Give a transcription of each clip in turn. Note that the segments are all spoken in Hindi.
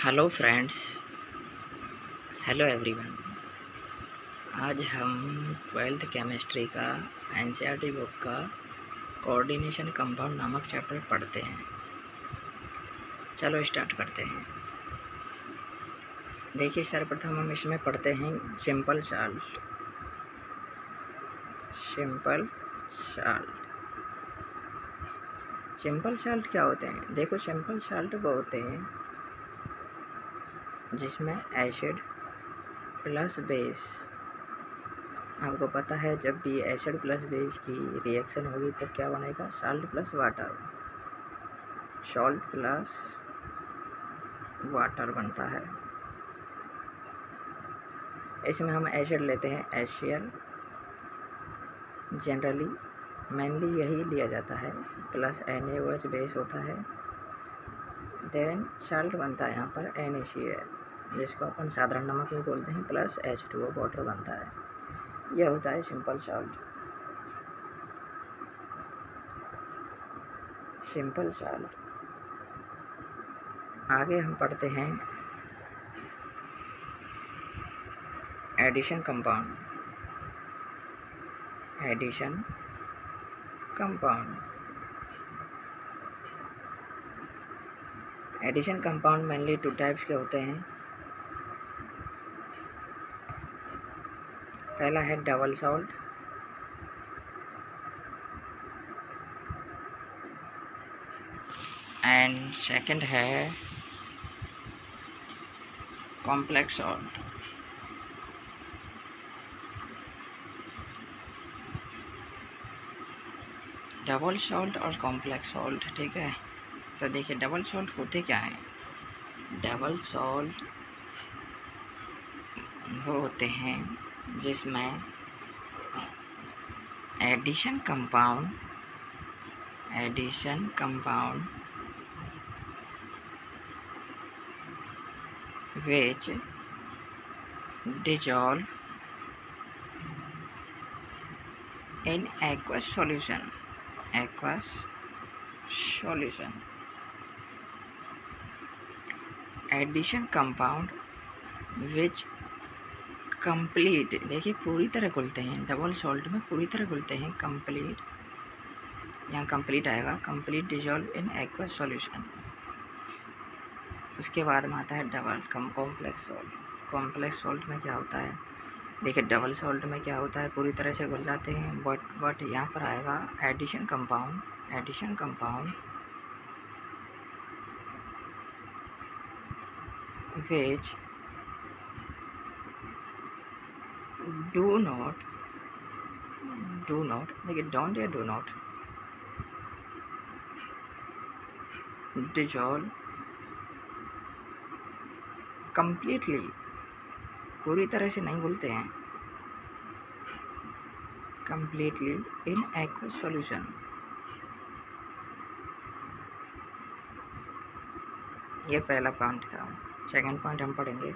Hello friends, hello everyone. आज हम ट्वेल्थ केमिस्ट्री का एनसीईआरटी बुक का कोऑर्डिनेशन कंपाउंड नामक चैप्टर पढ़ते हैं। चलो स्टार्ट करते हैं। देखिए, सर्वप्रथम हम इसमें पढ़ते हैं simple salt. Simple salt simple salt क्या होते हैं? देखो, सिंपल साल्ट वो होते हैं जिसमें एसिड प्लस बेस, आपको पता है जब भी एसिड प्लस बेस की रिएक्शन होगी तो क्या बनेगा? Salt plus water, salt plus water बनता है। इसमें हम एसिड लेते हैं HCl, जनरली मेनली यही लिया जाता है, प्लस NaOH बेस होता है। देन साल्ट बनता है यहाँ पर NaCl, जिसको अपन साधारण नमक भी बोलते हैं, प्लस H2O वाटर बनता है। यह होता है सिंपल साल्ट। Simple salt. आगे हम पढ़ते हैं addition compound. Addition compound addition compound mainly 2 types के होते हैं। पहला है डबल सॉल्ट, एंड सेकंड है कॉम्प्लेक्स सॉल्ट। डबल सॉल्ट और कॉम्प्लेक्स सॉल्ट, ठीक है। तो देखिए, डबल सॉल्ट होते क्या हैं? डबल सॉल्ट वो होते हैं जिसमें addition compound which dissolve in aqueous solution. Addition compound which complete, देखिए पूरी तरह घुलते हैं। डबल सॉल्ट में पूरी तरह घुलते हैं, कंप्लीट, यहाँ कंप्लीट आएगा, complete dissolve in aqueous solution. उसके बाद में आता है double complex salt. Complex salt में क्या होता है? देखिए, डबल सॉल्ट में क्या होता है? पूरी तरह से घुल जाते हैं, बट यहाँ पर आएगा addition compound which do not देखिए, डोंट या डू नॉट डिजॉल्व कंप्लीटली, पूरी तरह से नहीं घुलते हैं, कंप्लीटली इन एक्वस सॉल्यूशन। ये पहला पॉइंट था। सेकंड पॉइंट हम पढ़ेंगे,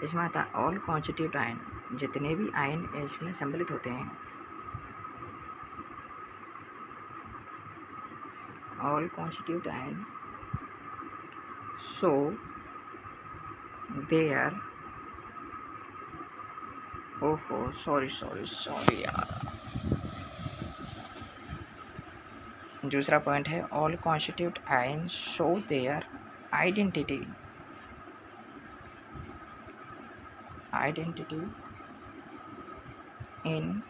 इसमें आता है ऑल कॉन्स्टिट्यूट आयन, जितने भी आयन इसमें सम्मिलित होते हैं, all constituent ion so their, ओहो सॉरी यार। दूसरा पॉइंट है all constituent ion show their identity in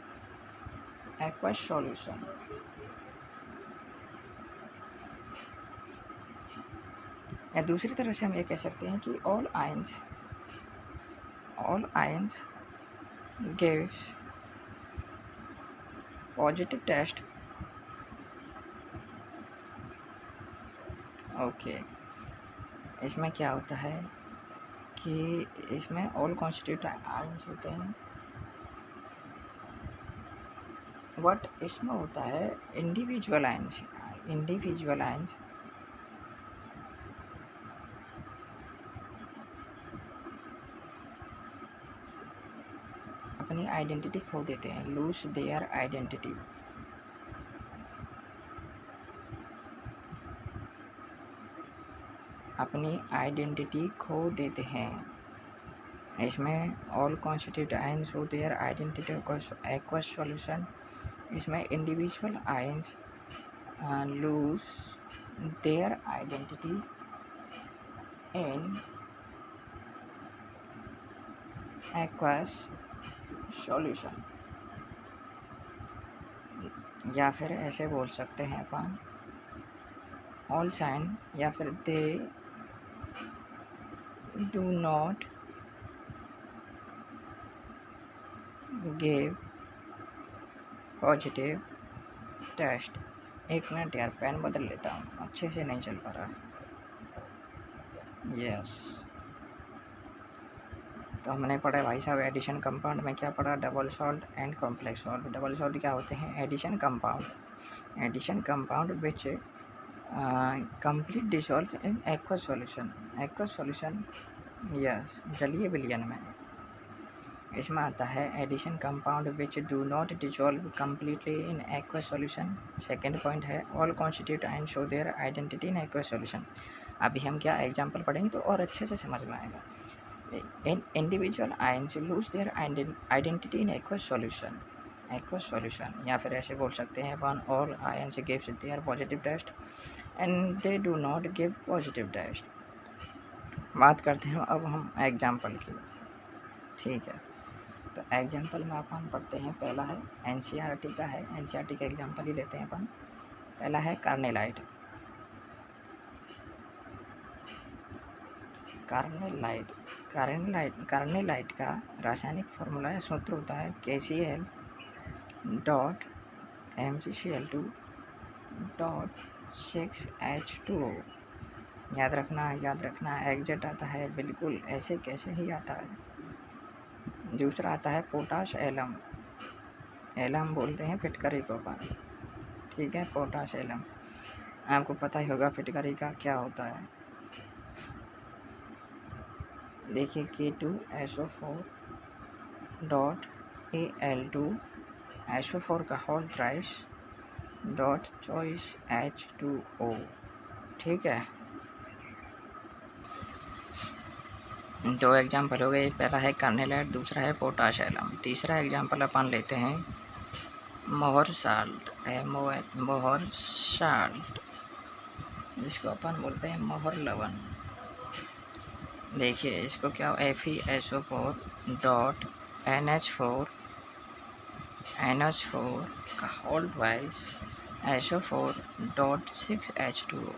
aqueous solution. या दूसरी तरह से हम ये कह सकते हैं कि all ions gives positive test. Okay, इसमें क्या होता है कि इसमें ऑल कॉन्स्टिट्यूट आयंस होते हैं, बट इसमें होता है इंडिविजुअल आयंस अपनी आइडेंटिटी खो देते हैं, लूज देयर आइडेंटिटी। अपनी आइडेंटिटी खो देते हैं। इसमें all constituent ions show their identity aqueous solution. इसमें individual ions lose their identity in aqueous solution. या फिर ऐसे बोल सकते हैं अपन ऑल साइन, या फिर they do not give positive test. एक मिनट यार, पेन बदल लेता हूँ, अच्छे से नहीं चल पा रहा है। यस, तो हमने पढ़ा भाई साहब एडिशन कंपाउंड में क्या पढ़ा, double salt and complex salt. Double salt क्या होते हैं, addition compound which complete dissolve in aqueous solution. Aqueous solution, yes, जलीय विलयन में। इसमें आता है addition compound which do not dissolve completely in aqueous solution. Second point है all constituent ion show their identity in aqueous solution. अभी हम क्या एग्जाम्पल पढ़ेंगे तो और अच्छे से समझ में आएगा। In individual ions lose their identity in aqueous solution. या फिर ऐसे बोल सकते हैं अपन all ions gives their positive test and they do not give positive test. बात करते हैं अब हम एग्जाम्पल की, ठीक है। तो एग्जाम्पल में अपन पढ़ते हैं, पहला है एनसीईआरटी का है, एनसीईआरटी का एग्जाम्पल ही लेते हैं अपन। पहला है कार्नेलाइट। कार्नेलाइट का रासायनिक फार्मूला या सूत्र होता है KCl dot MgCl2 dot 6H2O। याद रखना एग्जैक्ट आता है, बिल्कुल ऐसे कैसे ही आता है। दूसरा आता है पोटाश एलम। एलम बोलते हैं फिटकरी को अपन, ठीक है। पोटाश एलम आपको पता ही होगा फिटकरी का क्या होता है। देखिए K2SO4 डॉट Al2SO4 का whole thrice dot choice H2O, ठीक है। दो एग्जाम्पल हो गए, पहला है कार्नेलाइट, दूसरा है पोटाश एलम। तीसरा एग्जाम्पल अपन लेते हैं मोहर साल्ट, मोहर साल्ट, जिसको अपन बोलते हैं मोहर लवण। देखिए इसको क्या, FeSO4 डॉट NH4 का whole twice SO4 dot 6H2O।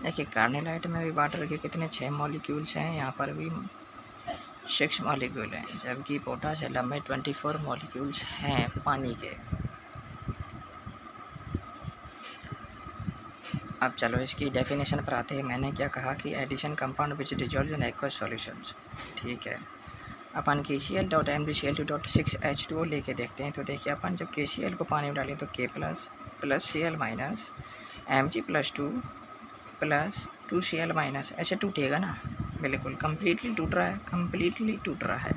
देखिए कार्नेलाइट में भी वाटर के कितने 6 मॉलिक्यूल्स हैं, यहाँ पर भी 6 मॉलिक्यूल हैं, जबकि पोटाश एलम में 24 मॉलिक्यूल्स हैं पानी के। अब चलो इसकी डेफिनेशन पर आते हैं। मैंने क्या कहा कि addition compound which dissolve in aqueous solutions, ठीक है। अपन KCl dot MgCl2 dot 6H2O लेके देखते हैं। तो देखिए अपन जब KCl को पानी में डालें तो K plus Cl minus Mg plus 2 plus 2Cl minus ऐसे टूटेगा ना, बिल्कुल कम्प्लीटली टूट रहा है।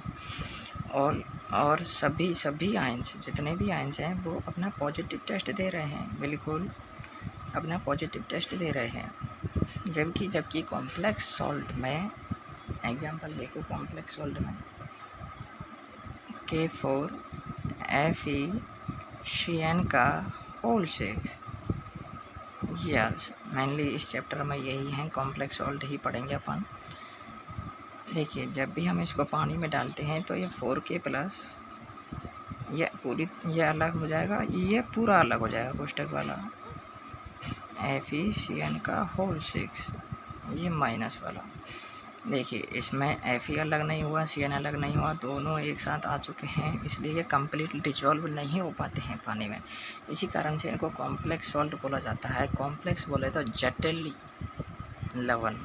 और सभी आयंस, जितने भी आयंस हैं वो अपना पॉजिटिव टेस्ट दे रहे हैं, बिल्कुल अपना पॉजिटिव टेस्ट दे रहे हैं। जबकि कॉम्प्लेक्स सॉल्ट में, एग्जांपल देखो कॉम्प्लेक्स सॉल्ट में K4FeCN का होल 6। यस, मेनली इस चैप्टर में यही है, कॉम्प्लेक्स सॉल्ट ही पढ़ेंगे अपन। देखिए जब भी हम इसको पानी में डालते हैं तो ये 4K प्लस ये अलग हो जाएगा, ये पूरा अलग हो जाएगा कोष्टक वाला। FeCN का होल 6, ये माइनस वाला। देखिए इसमें Fe अलग नहीं हुआ, Cn अलग नहीं हुआ, दोनों एक साथ आ चुके हैं, इसलिए ये कंप्लीट डिजॉल्व नहीं हो पाते हैं पानी में। इसी कारण से इनको कॉम्प्लेक्स सॉल्ट बोला जाता है। कॉम्प्लेक्स बोले तो जटिल लवण।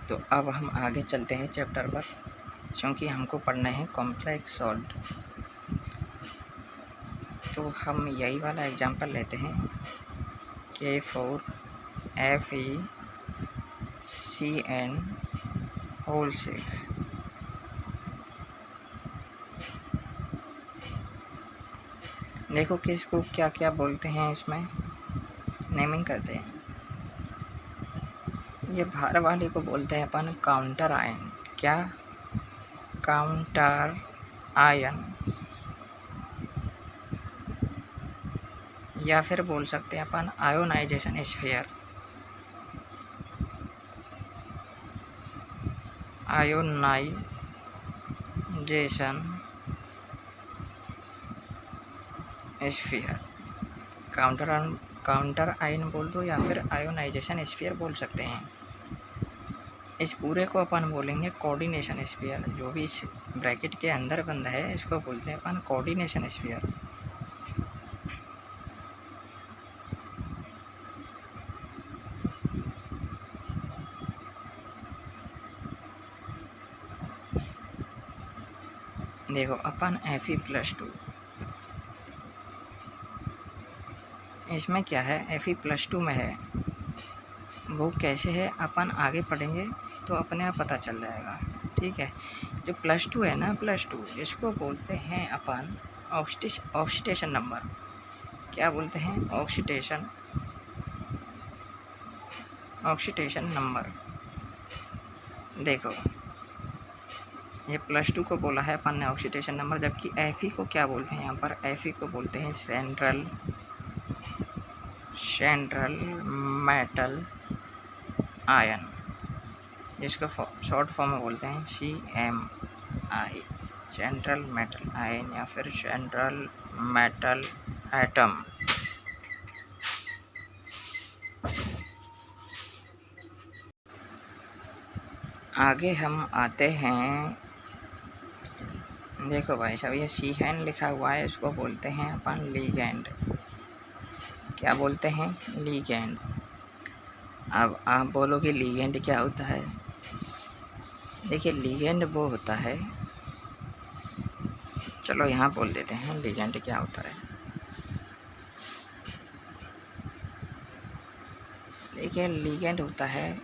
तो अब हम आगे चलते हैं चैप्टर पर, क्योंकि हमको पढ़ना है कॉम्प्लेक्स सॉल्ट। तो हम यही वाला एग्जांपल लेते हैं K4FeCN होल 6। देखो कि इसको क्या क्या बोलते हैं इसमें। नेमिंग करते हैं। ये बाहर वाले को बोलते हैं अपन काउंटर आयन। क्या? काउंटर आयन, या फिर बोल सकते हैं अपन ionization sphere. Ionization sphere, counter ion बोल दो या फिर आयोनाइजेशन स्फीयर बोल सकते हैं। इस पूरे को अपन बोलेंगे कोऑर्डिनेशन स्फीयर। जो भी इस ब्रैकेट के अंदर बंद है इसको बोलते हैं अपन कोऑर्डिनेशन स्फीयर। देखो अपन Fe+2, इसमें क्या है Fe+2 में है, वो कैसे है अपन आगे पढ़ेंगे तो अपने आप पता चल जाएगा। ठीक है, जो +2 है ना, +2 इसको बोलते हैं अपन ऑक्सीडेशन नंबर। क्या बोलते हैं? Oxidation number. देखो ये +2 को बोला है अपन ने ऑक्सीडेशन नंबर, जबकि Fe को क्या बोलते हैं यहाँ पर? Fe को बोलते हैं सेंट्रल मेटल आयन, जिसको शॉर्ट फॉर्म में बोलते हैं CMI, सेंट्रल मेटल आयन या फिर सेंट्रल मेटल एटम। आगे हम आते हैं, देखो भाई साहब ये CN लिखा हुआ है, इसको बोलते हैं अपन लिगेंड। क्या बोलते हैं? लिगेंड। अब आप बोलोगे लिगेंड क्या होता है? देखिए लिगेंड वो होता है, चलो यहाँ बोल देते हैं लिगेंड क्या होता है। देखिए लिगेंड होता है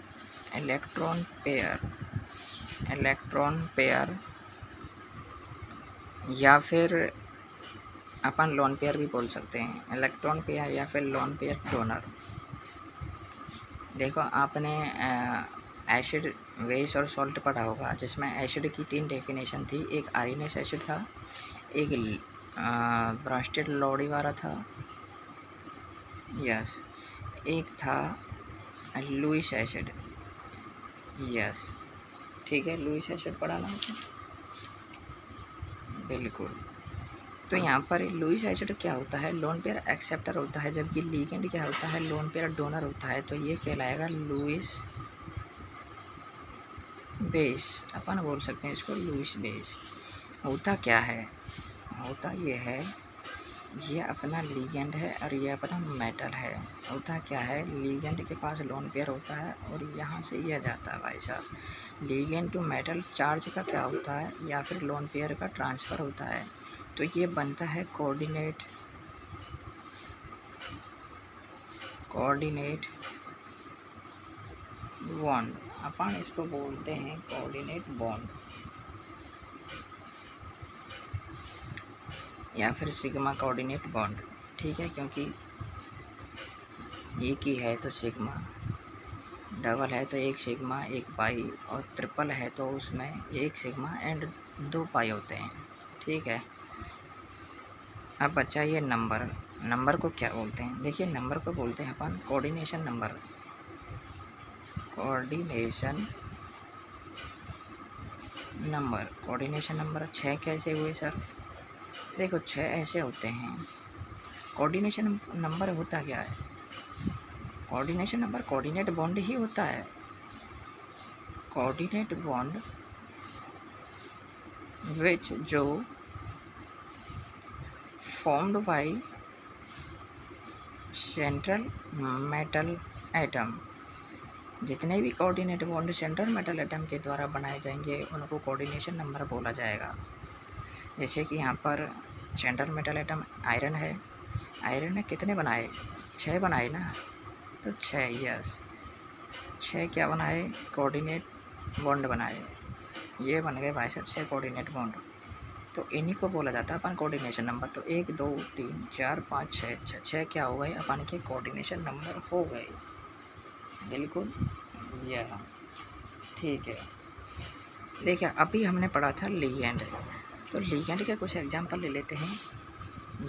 इलेक्ट्रॉन पेयर या फिर अपन लोन पेयर भी बोल सकते हैं। इलेक्ट्रॉन पेयर या फिर लोन पेयर डोनर। देखो आपने एसिड, बेस और सॉल्ट पढ़ा होगा, जिसमें एसिड की 3 डेफिनेशन थी। एक आरिनस एसिड था, एक ब्रास्टेड लोडीवारा था, यस, एक था लुईस एसिड, यस, ठीक है, लुईस एसिड पढ़ा ना? बिल्कुल। तो यहाँ पर लुईस एसिड क्या होता है? लोन पेयर एक्सेप्टर होता है, जबकि लिगेंड क्या होता है? लोन पेयर डोनर होता है। तो ये कहलाएगा लुईस बेस, अपन बोल सकते हैं इसको लुईस बेस। होता क्या है? होता ये है, ये अपना लिगेंड है और ये अपना मेटल है। होता क्या है? लिगेंड के पास लोन पेयर होता है और यहाँ से यह जाता है भाई साहब। लिगेंड टू मेटल चार्ज का क्या होता है? या फिर लोन पेयर का ट्रांसफ़र होता है। तो ये बनता है कोऑर्डिनेट बॉन्ड। अपन इसको बोलते हैं कोऑर्डिनेट बॉन्ड या फिर सिग्मा कोऑर्डिनेट बॉन्ड। ठीक है, क्योंकि एक ही है तो सिग्मा, डबल है तो एक सिग्मा एक पाई, और ट्रिपल है तो उसमें एक सिग्मा एंड 2 पाई होते हैं। ठीक है, अब बच्चा ये नंबर को क्या बोलते हैं? देखिए नंबर को बोलते हैं अपन कोऑर्डिनेशन नंबर। कोऑर्डिनेशन नंबर 6 कैसे हुए सर? देखो 6 ऐसे होते हैं। कोऑर्डिनेशन नंबर होता क्या है? कोऑर्डिनेशन नंबर कोऑर्डिनेट बॉन्ड ही होता है। कोऑर्डिनेट बॉन्ड विच जो formed by central metal atom. जितने भी coordinate bond central metal atom के द्वारा बनाए जाएंगे उनको कोऑर्डिनेशन नंबर बोला जाएगा। जैसे कि यहाँ पर सेंट्रल मेटल एटम आयरन है, आयरन ने कितने बनाए? 6 बनाए ना, तो 6, यस, 6 क्या बनाए? कोऑर्डिनेट बॉन्ड बनाए। ये बन गए भाई साहब 6 कोऑर्डिनेट बॉन्ड। तो इन्हीं को बोला जाता है अपन कोऑर्डिनेशन नंबर। तो 1 2 3 4 5 6 6 क्या हो गए अपन के कोऑर्डिनेशन नंबर हो गए। बिल्कुल यह ठीक है। देखिए अभी हमने पढ़ा था लिगेंड, तो लिगेंड के कुछ एग्जांपल ले लेते हैं।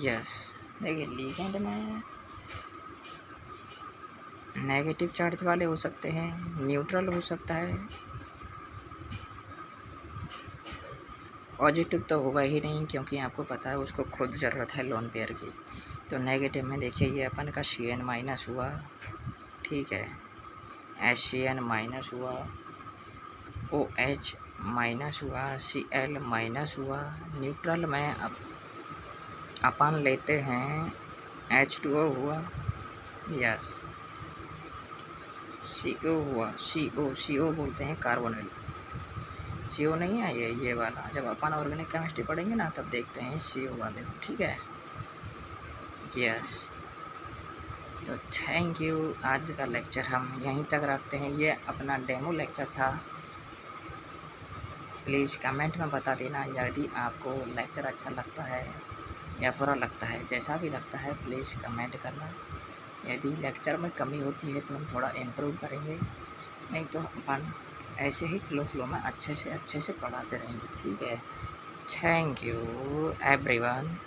यस देखिए लिगेंड में नेगेटिव चार्ज वाले हो सकते हैं, न्यूट्रल हो सकता है, पॉजिटिव तो होगा ही नहीं क्योंकि आपको पता है उसको खुद ज़रूरत है लोन पेयर की। तो नेगेटिव में देखिए ये अपन का Cn माइनस हुआ, ठीक है, HCN माइनस हुआ, OH माइनस हुआ, Cl माइनस हुआ। न्यूट्रल में अपन लेते हैं H2O हुआ, यस, CO हुआ, CO बोलते हैं कार्बोनिल। CO नहीं है ये वाला, जब अपन ऑर्गेनिक केमिस्ट्री पढ़ेंगे ना तब देखते हैं CO वाले, ठीक है, यस। तो थैंक यू, आज का लेक्चर हम यहीं तक रखते हैं। ये अपना डेमो लेक्चर था। प्लीज़ कमेंट में बता देना यदि आपको लेक्चर अच्छा लगता है या बुरा लगता है। जैसा भी लगता है प्लीज़ कमेंट करना। यदि लेक्चर में कमी होती है तो हम थोड़ा इम्प्रूव करेंगे, नहीं तो अपन ऐसे ही फ्लो में अच्छे से पढ़ाते रहेंगे, ठीक है। Thank you everyone.